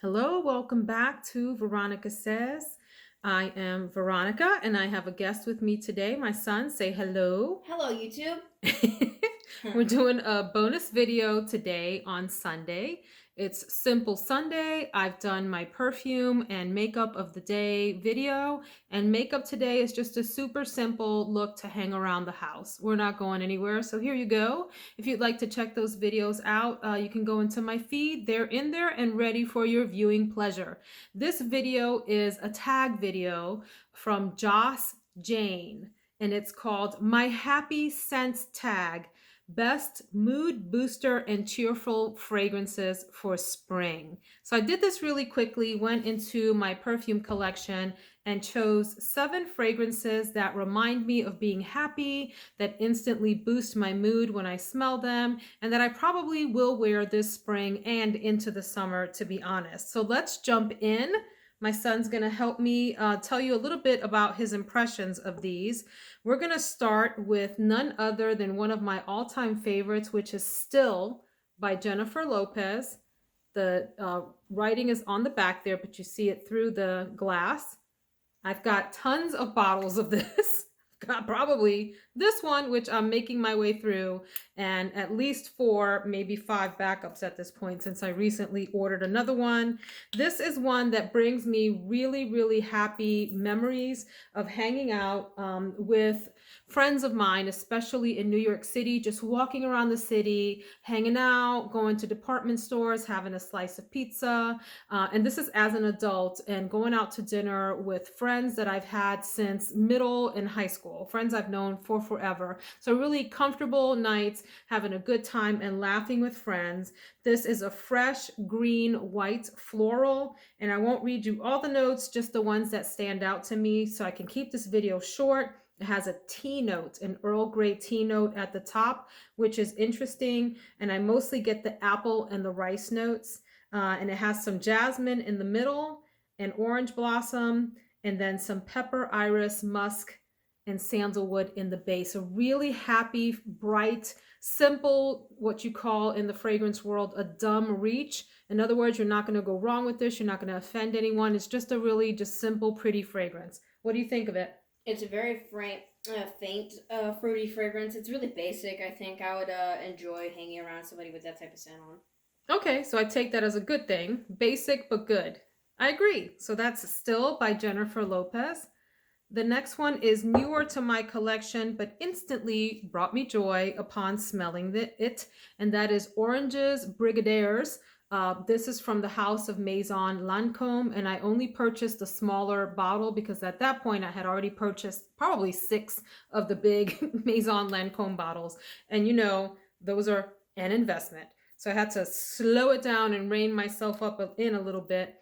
Hello, welcome back to Veronica Says. I am Veronica and I have a guest with me today, my son. Say hello. Hello, YouTube. We're doing a bonus video today on Sunday. It's Simple Sunday. I've done my perfume and makeup of the day video, and makeup today is just a super simple look to hang around the house. We're not going anywhere, so here you go. If you'd like to check those videos out, you can go into my feed. They're in there and ready for your viewing pleasure. This video is a tag video from Joss Jane, and it's called My Happy Scents Tag Best Mood Booster and Cheerful Fragrances for Spring. So I did this really quickly, went into my perfume collection and chose 7 fragrances that remind me of being happy, that instantly boost my mood when I smell them, and that I probably will wear this spring and into the summer, to be honest. So let's jump in. My son's going to help me tell you a little bit about his impressions of these. We're going to start with none other than one of my all-time favorites, which is Still by Jennifer Lopez. The writing is on the back there, but you see it through the glass. I've got tons of bottles of this. Got probably this one, which I'm making my way through, and at least 4, maybe 5 backups at this point since I recently ordered another one. This is one that brings me really, really happy memories of hanging out with friends of mine, especially in New York City, just walking around the city, hanging out, going to department stores, having a slice of pizza. And this is as an adult and going out to dinner with friends that I've had since middle and high school, friends I've known for forever. So really comfortable nights, having a good time and laughing with friends. This is a fresh green white floral, and I won't read you all the notes, just the ones that stand out to me so I can keep this video short. It has a tea note, an Earl Grey tea note at the top, which is interesting. And I mostly get the apple and the rice notes. And it has some jasmine in the middle, and orange blossom, and then some pepper, iris, musk, and sandalwood in the base. A really happy, bright, simple, what you call in the fragrance world a dumb reach. In other words, you're not going to go wrong with this. You're not going to offend anyone. It's just a really just simple, pretty fragrance. What do you think of it? It's a very faint, fruity fragrance. It's really basic. I think I would enjoy hanging around somebody with that type of scent on. Okay, so I take that as a good thing. Basic but good. I agree. So that's Still by Jennifer Lopez. The next one is newer to my collection, but instantly brought me joy upon smelling it, and that is Oranges Brigadaires. This is from the house of Maison Lancome, and I only purchased a smaller bottle because at that point I had already purchased probably 6 of the big Maison Lancome bottles. And those are an investment. So I had to slow it down and rein myself up in a little bit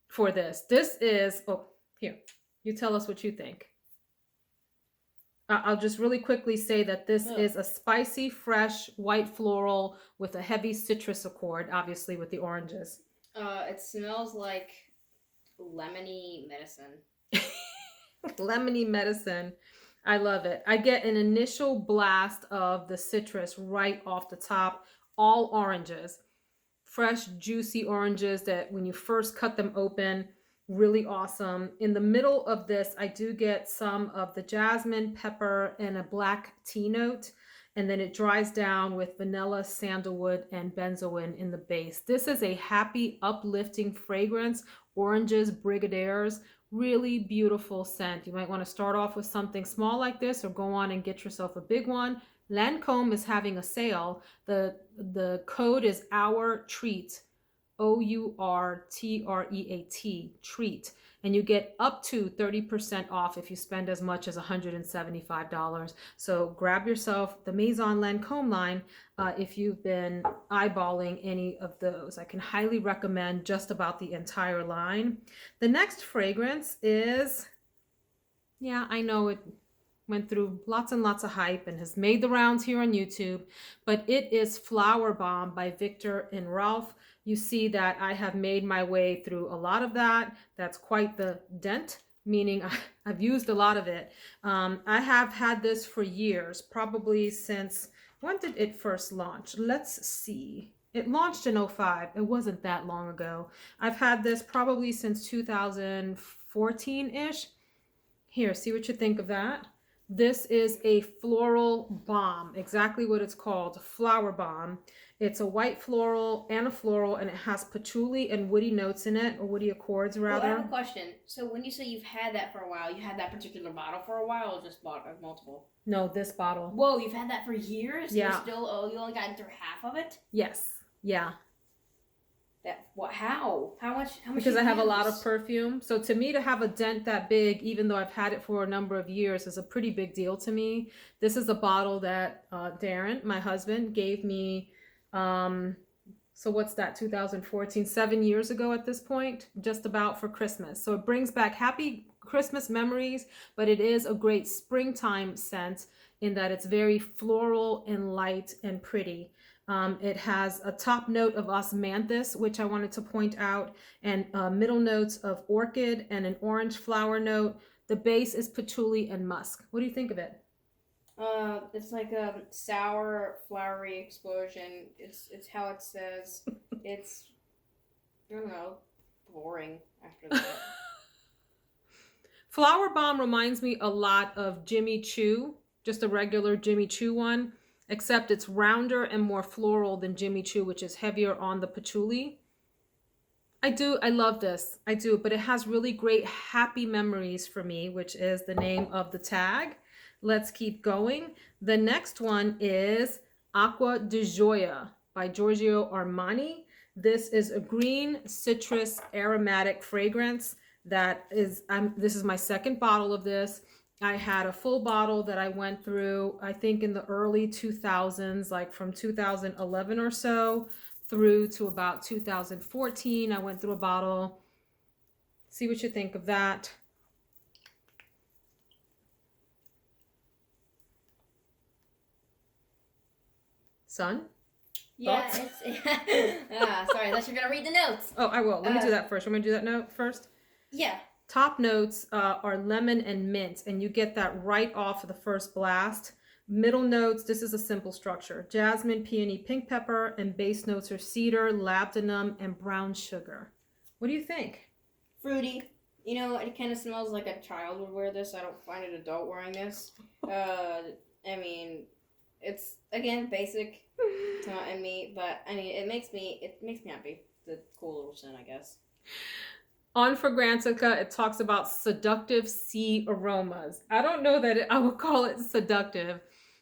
for this. This is, oh, here. You tell us what you think. I'll just really quickly say that this is a spicy, fresh, white floral with a heavy citrus accord, obviously with the oranges. It smells like lemony medicine. Lemony medicine. I love it. I get an initial blast of the citrus right off the top, all oranges. Fresh, juicy oranges that when you first cut them open, really awesome. In the middle of this, I do get some of the jasmine, pepper, and a black tea note. And then it dries down with vanilla, sandalwood, and benzoin in the base. This is a happy, uplifting fragrance. Oranges, Brigadaires, really beautiful scent. You might want to start off with something small like this or go on and get yourself a big one. Lancome is having a sale. The code is Our Treat. OURTREAT, treat. And you get up to 30% off if you spend as much as $175. So grab yourself the Maison Lancome line if you've been eyeballing any of those. I can highly recommend just about the entire line. The next fragrance is, yeah, I know it went through lots and lots of hype and has made the rounds here on YouTube, but it is Flowerbomb by Viktor and Rolf. You see that I have made my way through a lot of that. That's quite the dent, meaning I've used a lot of it. I have had this for years, probably since, when did it first launch? Let's see. It launched in '05. It wasn't that long ago. I've had this probably since 2014-ish. Here, see what you think of that. This is a floral bomb, exactly what it's called, Flowerbomb. It's a white floral and a floral, and it has patchouli and woody notes in it, or woody accords rather. Well, I have a question. So when you say you've had that for a while, you had that particular bottle for a while, or just bought multiple? No, this bottle. Whoa, you've had that for years? Yeah. You're still, you only got through half of it? Yes. Yeah. How much? Because I have a lot of perfume. So to me, to have a dent that big, even though I've had it for a number of years, is a pretty big deal to me. This is a bottle that Darren, my husband, gave me. So what's that? 2014, 7 years ago at this point, just about, for Christmas. So it brings back happy Christmas memories, but it is a great springtime scent in that it's very floral and light and pretty. It has a top note of osmanthus, which I wanted to point out, and middle notes of orchid and an orange flower note. The base is patchouli and musk. What do you think of it? It's like a sour, flowery explosion. It's how it says. It's, I don't know, boring after that. Flowerbomb reminds me a lot of Jimmy Choo, just a regular Jimmy Choo one, except it's rounder and more floral than Jimmy Choo, which is heavier on the patchouli. I love this. I do, but it has really great happy memories for me, which is the name of the tag. Let's keep going. The next one is Acqua di Gioia by Giorgio Armani. This is a green citrus aromatic fragrance that is, this is my second bottle of this. I had a full bottle that I went through, I think in the early 2000s, like from 2011 or so through to about 2014. I went through a bottle. See what you think of that. Son? Yeah, Thoughts? it's sorry, unless you're gonna read the notes. Oh, I will. Let me do that first. I'm gonna do that note first. Yeah. Top notes are lemon and mint, and you get that right off of the first blast. Middle notes, this is a simple structure: jasmine, peony, pink pepper, and base notes are cedar, labdanum, and brown sugar. What do you think? Fruity. You know, it kind of smells like a child would wear this. I don't find an adult wearing this. I mean, it's, again, basic to me, but I mean, it makes me happy. It's a cool little scent, I guess. On Fragrantica, it talks about seductive sea aromas. I don't know that I would call it seductive.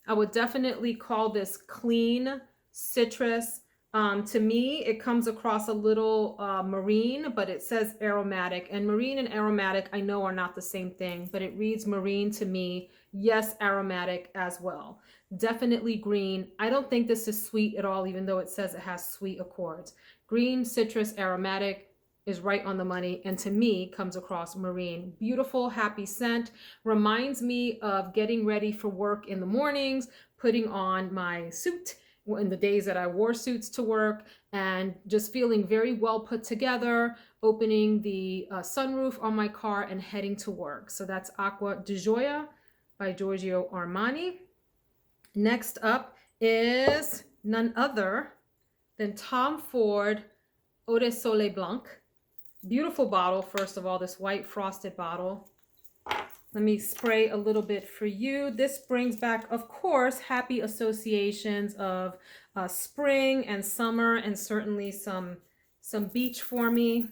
I would definitely call this clean citrus. To me, it comes across a little marine, but it says aromatic. And marine and aromatic, I know, are not the same thing, but it reads marine to me. Yes, aromatic as well. Definitely green. I don't think this is sweet at all, even though it says it has sweet accords. Green, citrus, aromatic is right on the money, and to me comes across marine. Beautiful, happy scent. Reminds me of getting ready for work in the mornings, putting on my suit in the days that I wore suits to work, and just feeling very well put together, opening the sunroof on my car and heading to work. So that's Acqua di Gioia by Giorgio Armani. Next up is none other than Tom Ford Eau de Soleil Blanc. Beautiful bottle, first of all, this white frosted bottle. Let me spray a little bit for you. This brings back, of course, happy associations of spring and summer, and certainly some beach for me.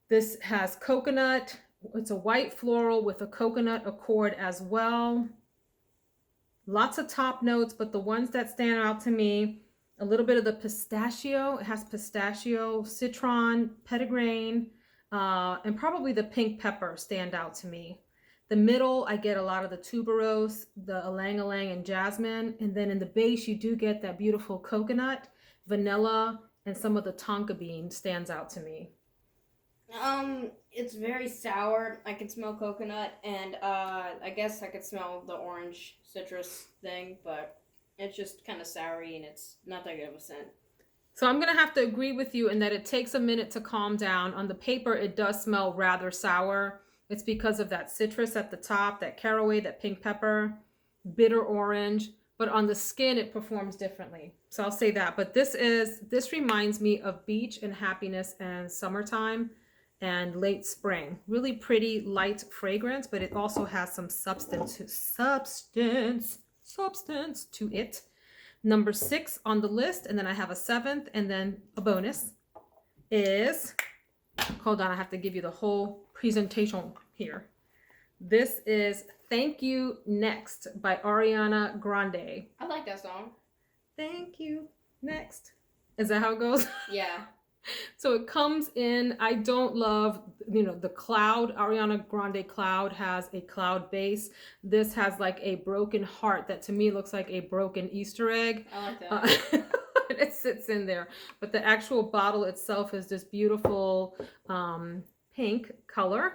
This has coconut. It's a white floral with a coconut accord as well. Lots of top notes, but the ones that stand out to me, a little bit of the pistachio. It has pistachio, citron, petitgrain, and probably the pink pepper stand out to me. The middle, I get a lot of the tuberose, the ylang-ylang, and jasmine. And then in the base, you do get that beautiful coconut, vanilla, and some of the tonka bean stands out to me. It's very sour. I can smell coconut, and I guess I could smell the orange citrus thing, but it's just kind of soury, and it's not that good of a scent. So I'm going to have to agree with you in that it takes a minute to calm down. On the paper, it does smell rather sour. It's because of that citrus at the top, that caraway, that pink pepper, bitter orange, but on the skin it performs differently. So I'll say that. But this reminds me of beach and happiness and summertime and late spring. Really pretty light fragrance, but it also has some substance to it. Number 6 on the list, and then I have a 7th and then a bonus is, hold on, I have to give you the whole presentation here. This is Thank You Next by Ariana Grande. I like that song. Thank you next. Is that how it goes? Yeah. So it comes in, I don't love, the cloud. Ariana Grande cloud has a cloud base. This has like a broken heart that to me looks like a broken Easter egg. I like that. It sits in there. But the actual bottle itself is this beautiful pink color.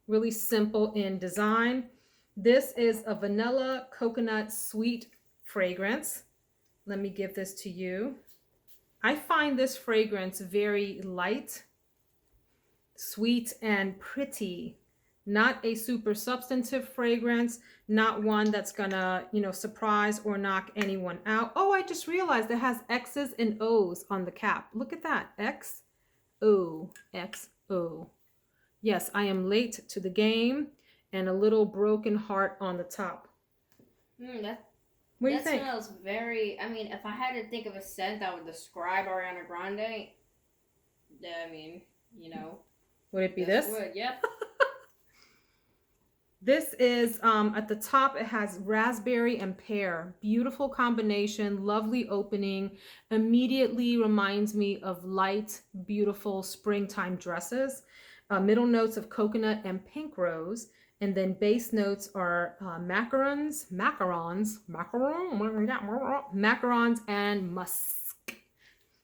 Really simple in design. This is a vanilla coconut sweet fragrance. Let me give this to you. I find this fragrance very light, sweet, and pretty. Not a super substantive fragrance, not one that's gonna, surprise or knock anyone out. Oh, I just realized it has X's and O's on the cap. Look at that. X, O, X, O. Yes, I am late to the game, and a little broken heart on the top. What do you think? That smells very, if I had to think of a scent that would describe Ariana Grande, Would it be this? Would, yep. This is, at the top, it has raspberry and pear. Beautiful combination, lovely opening. Immediately reminds me of light, beautiful springtime dresses. Middle notes of coconut and pink rose. And then base notes are macarons, and musk.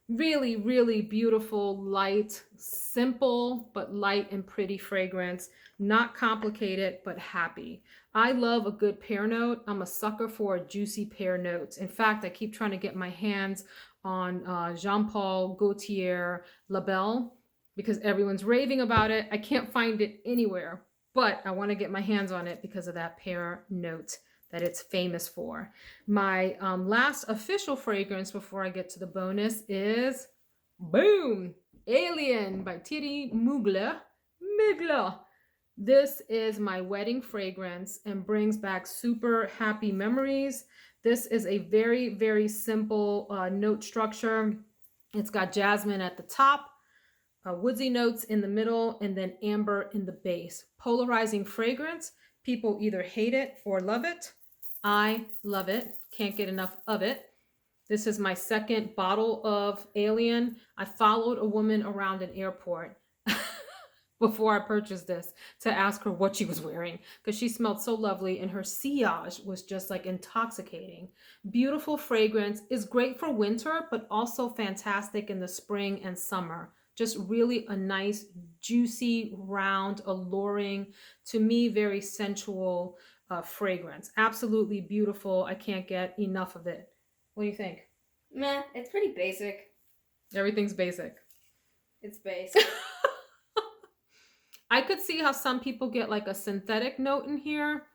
Really, really beautiful, light, simple, but light and pretty fragrance. Not complicated, but happy. I love a good pear note. I'm a sucker for juicy pear notes. In fact, I keep trying to get my hands on Jean-Paul Gaultier Label because everyone's raving about it. I can't find it anywhere. But I want to get my hands on it because of that pear note that it's famous for. My last official fragrance before I get to the bonus is, boom, Alien by Thierry Mugler. This is my wedding fragrance and brings back super happy memories. This is a very, very simple note structure. It's got jasmine at the top, woodsy notes in the middle, and then amber in the base. Polarizing fragrance. People either hate it or love it. I love it. Can't get enough of it. This is my second bottle of Alien. I followed a woman around an airport before I purchased this to ask her what she was wearing because she smelled so lovely and her sillage was just like intoxicating. Beautiful fragrance. Is great for winter, but also fantastic in the spring and summer. Just really a nice, juicy, round, alluring, to me, very sensual fragrance. Absolutely beautiful. I can't get enough of it. What do you think? Meh, it's pretty basic. Everything's basic. It's basic. I could see how some people get like a synthetic note in here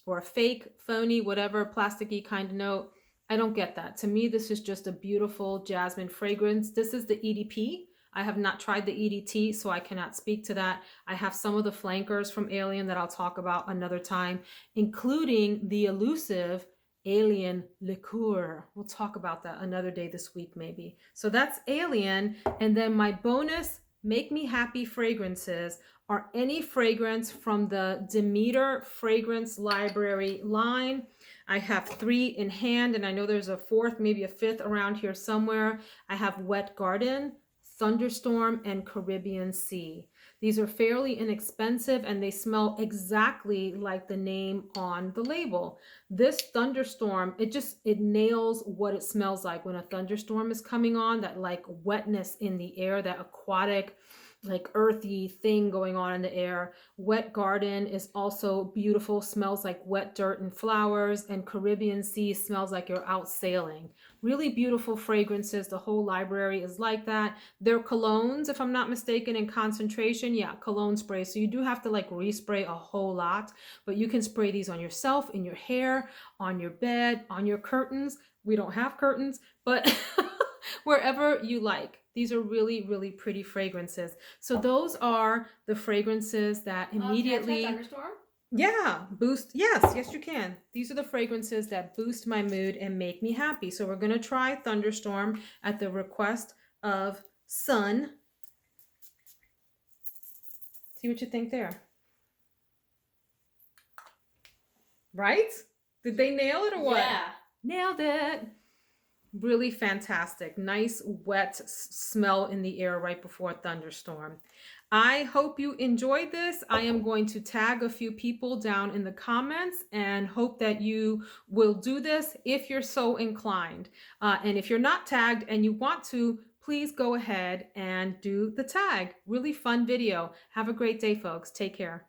or a fake, phony, whatever, plasticky kind of note. I don't get that. To me, this is just a beautiful jasmine fragrance. This is the EDP. I have not tried the EDT, so I cannot speak to that. I have some of the flankers from Alien that I'll talk about another time, including the elusive Alien Liqueur. We'll talk about that another day this week, maybe. So that's Alien. And then my bonus Make Me Happy fragrances are any fragrance from the Demeter Fragrance Library line. I have 3 in hand, and I know there's a 4th, maybe a 5th around here somewhere. I have Wet Garden, Thunderstorm, and Caribbean Sea. These are fairly inexpensive and they smell exactly like the name on the label. This Thunderstorm, it nails what it smells like when a thunderstorm is coming on, that like wetness in the air, that aquatic, like earthy thing going on in the air. Wet garden is also beautiful, smells like wet dirt and flowers, and Caribbean sea smells like you're out sailing. Really beautiful fragrances. The whole library is like that. They're colognes, if I'm not mistaken, in concentration. Yeah, cologne spray. So you do have to like respray a whole lot, but you can spray these on yourself, in your hair, on your bed, on your curtains. We don't have curtains, but wherever you like. These are really, really pretty fragrances. So those are the fragrances that immediately, Can I try Thunderstorm? yeah, boost. Yes, you can. These are the fragrances that boost my mood and make me happy. So we're going to try Thunderstorm at the request of Sun. See what you think there. Right? Did they nail it or what? Yeah. Nailed it. Really fantastic. Nice wet smell in the air right before a thunderstorm. I hope you enjoyed this. I am going to tag a few people down in the comments and hope that you will do this if you're so inclined. And if you're not tagged and you want to, please go ahead and do the tag. Really fun video. Have a great day, folks. Take care.